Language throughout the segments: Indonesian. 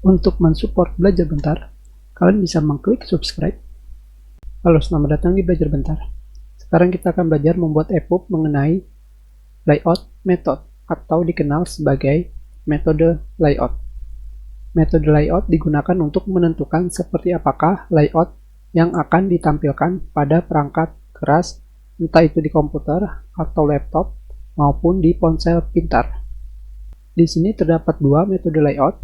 Untuk mensupport Belajar Bentar, kalian bisa mengklik subscribe. Halo, selamat datang di Belajar Bentar. Sekarang kita akan belajar membuat EPUB mengenai layout method atau dikenal sebagai metode layout. Metode layout digunakan untuk menentukan seperti apakah layout yang akan ditampilkan pada perangkat keras, entah itu di komputer atau laptop maupun di ponsel pintar. Di sini terdapat dua metode layout,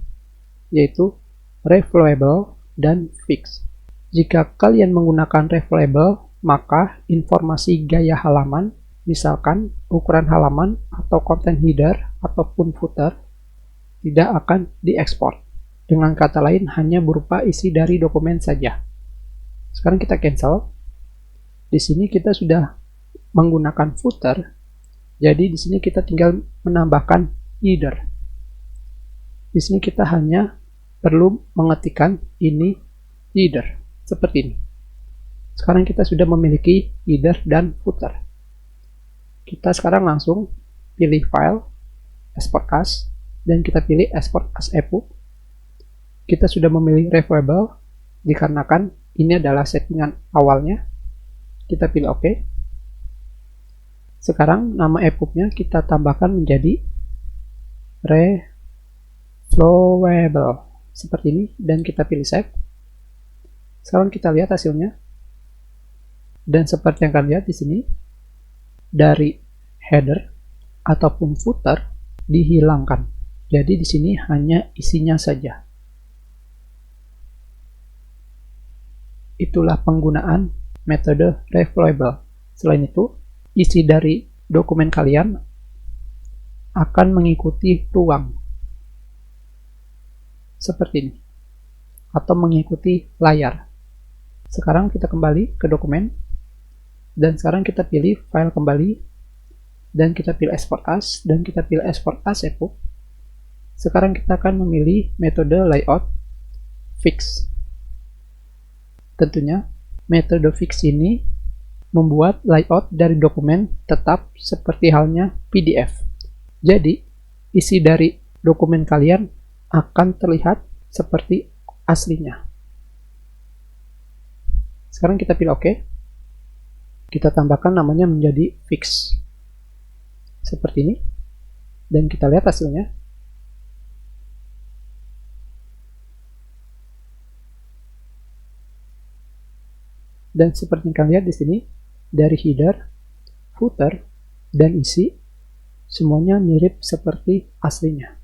yaitu reflowable dan fix. Jika kalian menggunakan reflowable, maka informasi gaya halaman, misalkan ukuran halaman atau konten header ataupun footer, tidak akan diekspor. Dengan kata lain, hanya berupa isi dari dokumen saja. Sekarang kita cancel. Di sini kita sudah menggunakan footer, jadi di sini kita tinggal menambahkan header. Di sini kita hanya perlu mengetikkan ini header, seperti ini. Sekarang kita sudah memiliki header dan footer. Kita sekarang langsung pilih file, export as, dan kita pilih export as EPUB. Kita sudah memilih reflowable, dikarenakan ini adalah settingan awalnya. Kita pilih OK. Sekarang nama EPUB-nya kita tambahkan menjadi reflowable, seperti ini, dan kita pilih save. Sekarang kita lihat hasilnya, dan seperti yang kalian lihat di sini, dari header ataupun footer dihilangkan. Jadi di sini hanya isinya saja. Itulah penggunaan metode reflowable. Selain itu, isi dari dokumen kalian akan mengikuti ruang seperti ini, atau mengikuti layar. Sekarang kita kembali ke dokumen, dan sekarang kita pilih file kembali, dan kita pilih export as, dan kita pilih export as EPUB. Sekarang kita akan memilih metode layout fix. Tentunya metode fix ini membuat layout dari dokumen tetap seperti halnya PDF. Jadi isi dari dokumen kalian akan terlihat seperti aslinya. Sekarang kita pilih OK. Kita tambahkan namanya menjadi fix. Seperti ini. Dan kita lihat hasilnya. Dan seperti yang kalian lihat di sini, dari header, footer, dan isi, semuanya mirip seperti aslinya.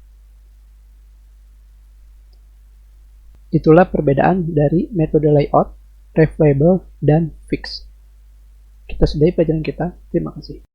Itulah perbedaan dari metode layout, reflowable, dan fix. Kita sudahi pelajaran kita. Terima kasih.